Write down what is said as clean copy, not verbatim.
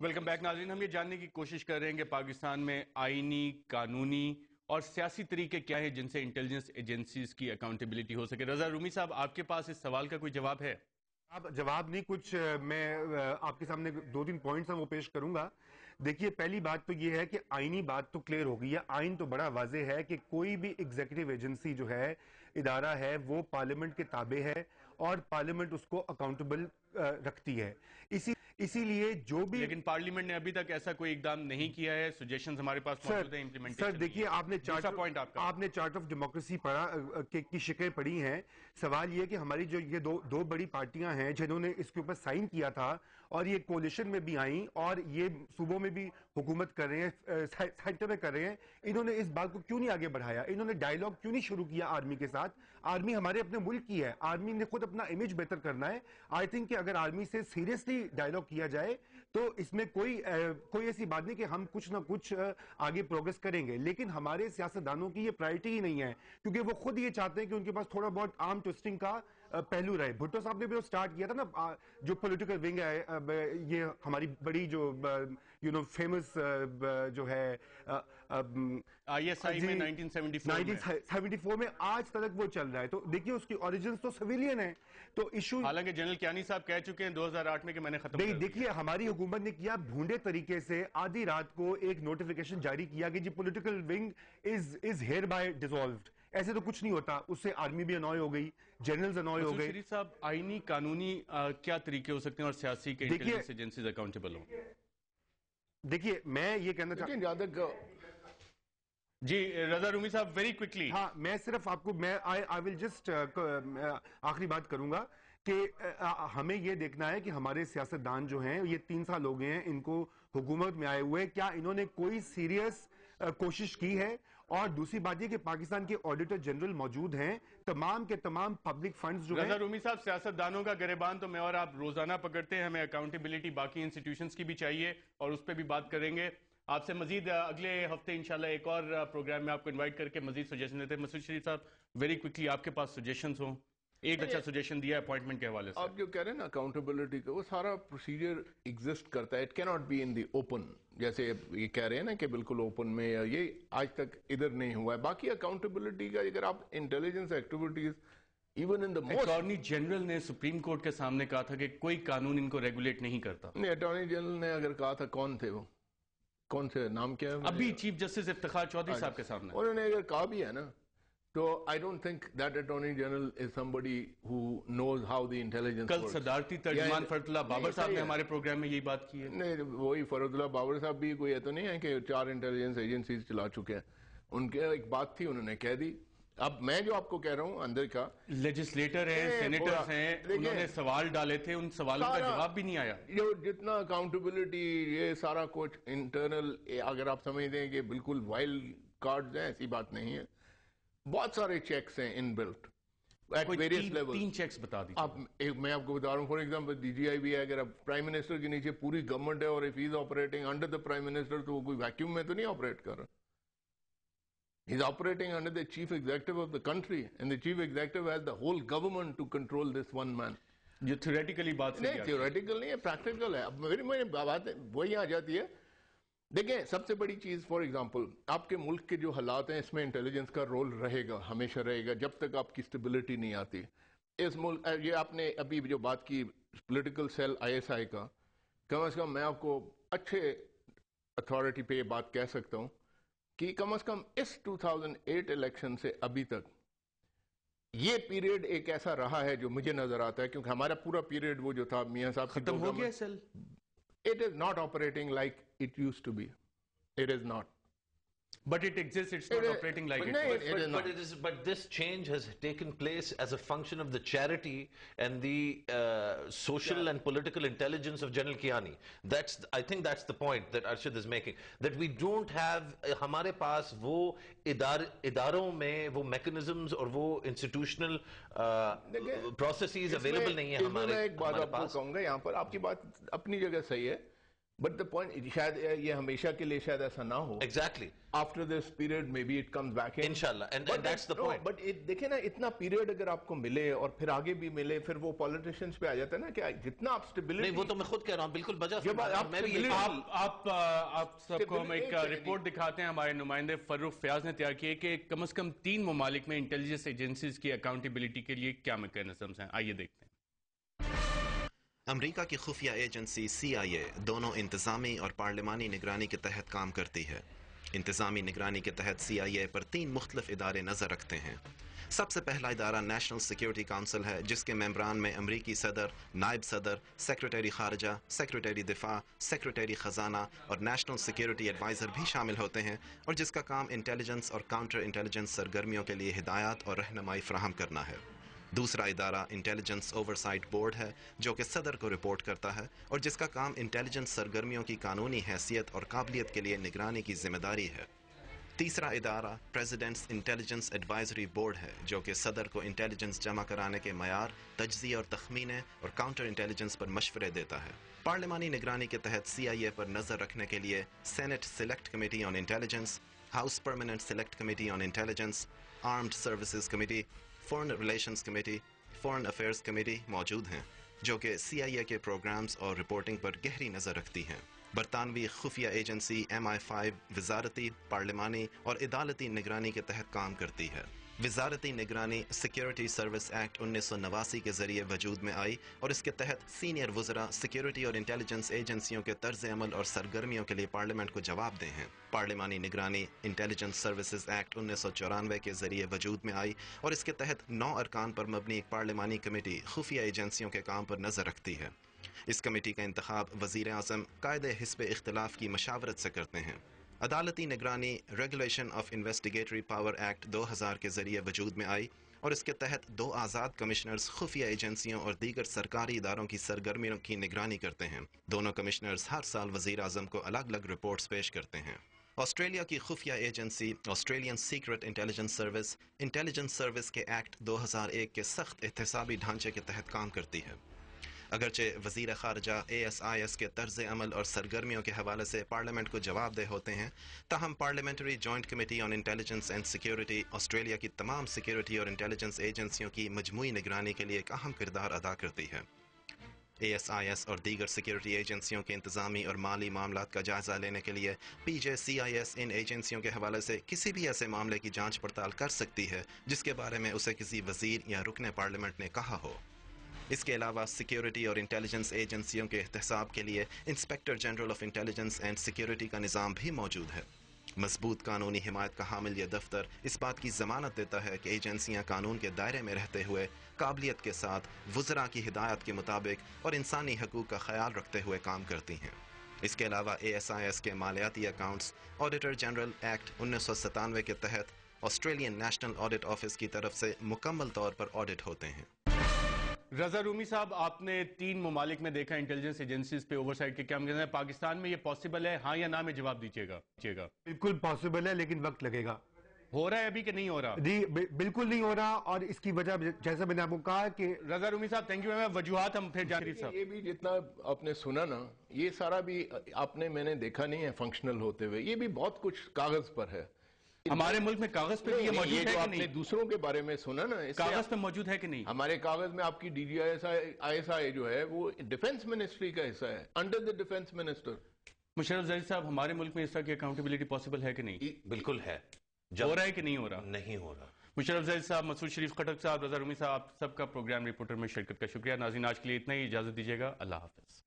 Welcome back ناظرین. ہم یہ جاننے کی کوشش کر رہے ہیں کہ پاکستان میں آئینی، قانونی اور سیاسی طریقے کیا ہیں جن سے انٹیلیجنس ایجنسیز کی اکاؤنٹیبلٹی ہو سکے. رضا رومی صاحب، آپ کے پاس اس سوال کا کوئی جواب ہے؟ اب جواب نہیں، کچھ میں آپ کے سامنے 2-3 پوائنٹس ہیں وہ پیش کروں گا. دیکھیے، پہلی بات تو یہ ہے کہ آئینی بات تو کلیئر ہو گئی ہے. آئین تو بڑا واضح ہے کہ کوئی بھی ایگزیکٹو ایجنسی جو ہے، ادارہ ہے، وہ پارلیمنٹ کے تابع ہے اور پارلیمنٹ اس کو اکاؤنٹیبل رکھتی ہے. اسی لیے جو بھی لیکن پارلیمنٹ نے ابھی تک ایسا کوئی اقدام نہیں کیا ہے. سجیشنز ہمارے پاس موجود ہیں، امپلیمنٹیشن سر دیکھیے، آپ نے چارٹ آف ڈیموکریسی کی شکلیں پڑھی ہیں. سوال یہ کہ ہماری جو یہ دو بڑی پارٹیاں ہیں جنہوں نے اس کے اوپر سائن کیا تھا اور یہ کولیشن میں بھی آئیں اور یہ صوبوں میں بھی حکومت کر رہے ہیں، سینٹر میں کر رہے ہیں، انہوں نے اس بات کو کیوں نہیں آگے بڑھایا؟ انہوں نے ڈائیلاگ کیوں نہیں شروع کیا آرمی کے ساتھ؟ آرمی ہمارے اپنے ملک کی ہے، آرمی نے خود اپنا امیج بہتر کرنا ہے. آئی تھنک کہ اگر آرمی سے سیریسلی ڈائیلاگ کیا جائے تو اس میں کوئی ایسی بات نہیں کہ ہم کچھ نہ کچھ آگے پروگریس کریں گے. لیکن ہمارے سیاستدانوں کی یہ پرائرٹی ہی نہیں ہے، کیونکہ وہ خود یہ چاہتے ہیں کہ ان کے پاس تھوڑا بہت آرم ٹوسٹنگ کا پہلو رہے. بھٹو صاحب نے بھی سٹارٹ کیا تھا نا، جو پولیٹیکل ونگ ہے، یہ ہماری بڑی جو فیمس جو ہے آئی ایس آئی میں 1974 میں آج تک وہ چل رہا ہے. تو دیکھیے، اس کی اوریجنز تو سویلین ہیں. تو ایشو، حالانکہ جنرل کیانی صاحب کہہ چکے ہیں 2008 میں کہ میں نے ختم کر دیا. دیکھیے، ہماری حکومت نے کیا بھونڈے طریقے سے آدھی رات کو ایک نوٹیفیکیشن جاری کیا کہ جی political wing is hereby dissolved. ایسے تو کچھ نہیں ہوتا. اس سے آرمی بھی انوائے ہو گئی، جنرلز انوائے ہو گئے. شریف صاحب، آئینی قانونی کیا طریقے ہو سکتے ہیں اور سیاسی کے انٹیلیجنس ایجنسیز اکاؤنٹیبل ہوں؟ دیکھیے، میں یہ کہنا چاہتا ہوں، جی رضا رومی صاحب، ویری کوئکلی. ہاں، میں صرف آپ کو آئی ول جسٹ آخری بات کروں گا کہ ہمیں یہ دیکھنا ہے کہ ہمارے سیاستدان جو ہیں، یہ 3 سال ہو گئے ہیں ان کو حکومت میں آئے ہوئے، کیا انہوں نے کوئی سیریس کوشش کی ہے؟ اور دوسری بات یہ کہ پاکستان کے آڈیٹر جنرل موجود ہیں، تمام کے تمام پبلک فنڈز جو ہیں. رضا رومی صاحب، سیاستدانوں کا گریبان تو میں اور آپ روزانہ پکڑتے ہیں. ہمیں اکاؤنٹیبلٹی باقی انسٹیٹیوشنز کی بھی چاہیے اور اس پہ بھی بات کریں گے. آپ سے مزید اگلے ہفتے انشاءاللہ ایک اور پروگرام میں آپ کو انوائٹ کر کے مزید سجیشن دیتے ہیں. مسعود شریف صاحب، ویری کوئکلی، آپ کے پاس سجیشنز ہوں. ایک اچھا سجیشن دیا اپوائنٹمنٹ کے حوالے سے. آپ جو کہہ رہے ہیں نا اکاؤنٹیبلٹی کا، وہ سارا پروسیجر ایگزسٹ کرتا ہے. اٹ کی not be in the open, جیسے یہ کہہ رہے ہیں نا کہ بالکل اوپن میں، یہ آج تک ادھر نہیں ہوا ہے. باقی اکاؤنٹیبلٹی کا اگر آپ intelligence activities even in the most, attorney general نے سپریم کورٹ کے سامنے کہا تھا کہ کوئی قانون ان کو ریگولیٹ نہیں کرتا. نہیں، اٹارنی جنرل نے اگر کہا تھا، کون تھے وہ؟ کون سے نام کیا ہے؟ ابھی چیف جسٹس افتخار چودھری صاحب کے سامنے انہوں نے اگر کہا بھی ہے نا، تو I don't think that Attorney General is somebody who knows how the intelligence کل works. صدارتی ترجمان فرد اللہ بابر صاحب نے ہمارے پروگرام میں یہی بات کی ہے. نہیں، وہی فرد اللہ بابر صاحب بھی کوئی تو نہیں ہے کہ 4 انٹیلیجنس ایجنسیز چلا چکے ہیں. ان کے ایک بات تھی، انہوں نے کہہ دی. اب میں جو آپ کو کہہ رہا ہوں اندر کا، لیجسلیٹر ہیں، سینیٹرز ہیں، انہوں نے سوال ڈالے تھے، ان سوالوں کا جواب بھی نہیں آیا. جتنا اکاؤنٹیبلٹی، یہ سارا کچھ انٹرنل، اگر آپ سمجھتے ہیں کہ بالکل وائلڈ کارڈز ہیں، ایسی بات نہیں ہے. بہت سارے چیکس ہیں in built at various level. 3 checks بتا دیجیے. میں آپ کو بتا رہا ہوں، for example D G I بھی ہے. اگر اب پرائم منسٹر کے نیچے پوری گورنمنٹ ہے اور if he is operating under the prime minister، تو وہ کوئی ویکیوم میں تو نہیں آپریٹ کر رہا. He is operating under the chief executive of the country, and the chief executive has the whole government to control this one man. یہ theoretically بات نہیں، تھیوریٹیکل نہیں ہے، پریکٹیکل ہے. اب میری بات وہی آ جاتی ہے. دیکھیں، سب سے بڑی چیز، فار ایگزامپل آپ کے ملک کے جو حالات ہیں، اس میں انٹیلیجنس کا رول رہے گا، ہمیشہ رہے گا، جب تک آپ کی سٹیبلٹی نہیں آتی. اس ملک، یہ آپ نے ابھی جو بات کی پولیٹیکل سیل آئی ایس آئی کا، کم از کم میں آپ کو اچھے اتھارٹی پہ یہ بات کہہ سکتا ہوں کہ کم از کم اس 2008 الیکشن سے ابھی تک یہ پیریڈ ایک ایسا رہا ہے جو مجھے نظر آتا ہے، کیونکہ ہمارا پورا پیریڈ وہ جو تھا میاں صاحب ختم ہو گیا cell. It is not operating like it used to be. It is not. But it exists, it's not operating like it was. But this change has taken place as a function of the charity and the social and political intelligence of General Kiani. I think that's the point that Arshad is making. That we don't have, ہمارے پاس وہ اداروں میں وہ mechanisms اور وہ institutional processes available نہیں ہیں ہمارے پاس. میں ایک بات آپ کو کہوں گا، یہاں پر آپ کی بات اپنی جگہ صحیح ہے. But the point, شاید یہ ہمیشہ کے لیے شاید ایسا نہ ہو. Exactly. After this period, maybe it comes back in. Inshallah. And that's the point. But دیکھیں نا, اتنا پیریڈ اگر آپ کو ملے اور پھر آگے بھی ملے, پھر وہ پالیٹیشینز پہ آ جاتا ہے نا کہ جتنا آپ اسٹیبلٹی. نہیں, وہ تو میں خود کہہ رہا ہوں, بالکل بجا میں بھی. آپ سب کو ہم ایک رپورٹ دکھاتے ہیں, ہمارے نمائندے فروخ فیاض نے تیار کی کہ کم از کم 3 ممالک میں انٹیلیجنس ایجنسیز کی اکاؤنٹیبلٹی کے لیے کیا میکینزمز ہیں. آئیے دیکھتے ہیں. امریکہ کی خفیہ ایجنسی CIA دونوں انتظامی اور پارلیمانی نگرانی کے تحت کام کرتی ہے. انتظامی نگرانی کے تحت CIA پر 3 مختلف ادارے نظر رکھتے ہیں. سب سے پہلا ادارہ نیشنل سیکیورٹی کونسل ہے, جس کے ممبران میں امریکی صدر, نائب صدر, سیکریٹری خارجہ, سیکریٹری دفاع, سیکریٹری خزانہ اور نیشنل سیکیورٹی ایڈوائزر بھی شامل ہوتے ہیں, اور جس کا کام انٹیلیجنس اور کاؤنٹر انٹیلیجنس سرگرمیوں کے لیے ہدایات اور رہنمائی فراہم کرنا ہے. دوسرا ادارہ انٹیلیجنس اوورسائٹ بورڈ ہے, جو کہ صدر کو رپورٹ کرتا ہے اور جس کا کام انٹیلیجنس سرگرمیوں کی قانونی حیثیت اور قابلیت کے لیے نگرانی کی ذمہ داری ہے. تیسرا ادارہ پریزیڈنٹس انٹیلیجنس ایڈوائزری بورڈ ہے, جو کہ صدر کو انٹیلیجنس جمع کرانے کے معیار, تجزیے اور تخمینے اور کاؤنٹر انٹیلیجنس پر مشورے دیتا ہے. پارلیمانی نگرانی کے تحت CIA پر نظر رکھنے کے لیے Senate select committee on intelligence, house permanent select committee on intelligence, armed services committee, foreign relations committee, foreign affairs committee موجود ہیں, جو کہ CIA کے پروگرامز اور رپورٹنگ پر گہری نظر رکھتی ہیں. برطانوی خفیہ ایجنسی MI5 وزارتی, پارلیمانی اور عدالتی نگرانی کے تحت کام کرتی ہے. وزارتی نگرانی سیکیورٹی سروس ایکٹ 1989 کے ذریعے وجود میں آئی, اور اس کے تحت سینئر وزراء سیکیورٹی اور انٹیلیجنس ایجنسیوں کے طرز عمل اور سرگرمیوں کے لیے پارلیمنٹ کو جواب دہ ہیں. پارلیمانی نگرانی انٹیلیجنس سروسز ایکٹ 1994 کے ذریعے وجود میں آئی, اور اس کے تحت 9 ارکان پر مبنی ایک پارلیمانی کمیٹی خفیہ ایجنسیوں کے کام پر نظر رکھتی ہے. اس کمیٹی کا انتخاب وزیر اعظم قائد حزب اختلاف کی مشاورت سے کرتے ہیں. عدالتی نگرانی ریگولیشن آف انویسٹیگیٹری پاور ایکٹ 2000 کے ذریعے وجود میں آئی, اور اس کے تحت 2 آزاد کمشنرز خفیہ ایجنسیوں اور دیگر سرکاری اداروں کی سرگرمیوں کی نگرانی کرتے ہیں. دونوں کمشنرز ہر سال وزیر اعظم کو الگ الگ رپورٹس پیش کرتے ہیں. آسٹریلیا کی خفیہ agency Australian secret intelligence service کے ایکٹ 2001 کے سخت احتسابی ڈھانچے کے تحت کام کرتی ہے. اگرچہ وزیر خارجہ ASIS کے طرز عمل اور سرگرمیوں کے حوالے سے پارلیمنٹ کو جواب دہ ہوتے ہیں, تاہم parliamentary joint committee on intelligence and security Australia کی تمام سیکیورٹی اور انٹیلیجنس ایجنسیوں کی مجموعی نگرانی کے لیے ایک اہم کردار ادا کرتی ہے. ASIS اور دیگر سیکیورٹی ایجنسیوں کے انتظامی اور مالی معاملات کا جائزہ لینے کے لیے PJCIS ان ایجنسیوں کے حوالے سے کسی بھی ایسے معاملے کی جانچ پڑتال کر سکتی ہے جس کے بارے میں اسے کسی وزیر یا رکن پارلیمنٹ نے کہا ہو. اس کے علاوہ سیکیورٹی اور انٹیلیجنس ایجنسیوں کے احتساب کے لیے inspector general of intelligence and security کا نظام بھی موجود ہے. مضبوط قانونی حمایت کا حامل یہ دفتر اس بات کی ضمانت دیتا ہے کہ ایجنسیاں قانون کے دائرے میں رہتے ہوئے قابلیت کے ساتھ وزراء کی ہدایت کے مطابق اور انسانی حقوق کا خیال رکھتے ہوئے کام کرتی ہیں. اس کے علاوہ ASIS کے مالیاتی اکاؤنٹس آڈیٹر جنرل ایکٹ 1997 کے تحت آسٹریلین نیشنل آڈٹ آفس کی طرف سے مکمل طور پر آڈٹ ہوتے ہیں. رضا رومی صاحب, آپ نے 3 ممالک میں دیکھا انٹیلیجنس ایجنسیز پہ اوورسائٹ کے کام کرنا ہے. پاکستان میں یہ پاسبل ہے, ہاں یا نہ میں جواب دیجیے گا. بالکل پاسبل ہے, لیکن وقت لگے گا. ہو رہا ہے ابھی کہ نہیں ہو رہا؟ جی بالکل نہیں ہو رہا, اور اس کی وجہ جیسا میں نے آپ کو کہا کہ رضا رومی صاحب تھینک یو. وجوہات ہم پھر جانب صاحب. یہ بھی جتنا آپ نے سنا نا, یہ سارا بھی آپ نے میں نے دیکھا نہیں ہے فنکشنل ہوتے ہوئے. یہ بھی بہت کچھ کاغذ پر ہے. ہمارے ملک میں کاغذ پہ بھی یہ موجود ہے کہ آپ نے نہیں؟ دوسروں کے بارے میں سنا نا, کاغذ پہ موجود ہے کہ نہیں؟ ہمارے کاغذ میں آپ کی DGIS جو ہے وہ ڈیفنس منسٹری کا حصہ ہے, under the defence minister. Musharraf ظاہر صاحب, ہمارے ملک میں اس طرح کی اکاؤنٹیبلٹی پاسبل ہے کہ نہیں؟ بالکل ہے. ہو رہا ہے کہ نہیں ہو رہا؟ نہیں ہو رہا. مشرف ظاہر صاحب, مسعود شریف خٹک صاحب, رضا رومی صاحب, آپ سب کا پروگرام رپورٹر میں شرکت کا شکریہ. ناظرین, آج کے لیے اتنا ہی, اجازت دیجیے گا. اللہ حافظ.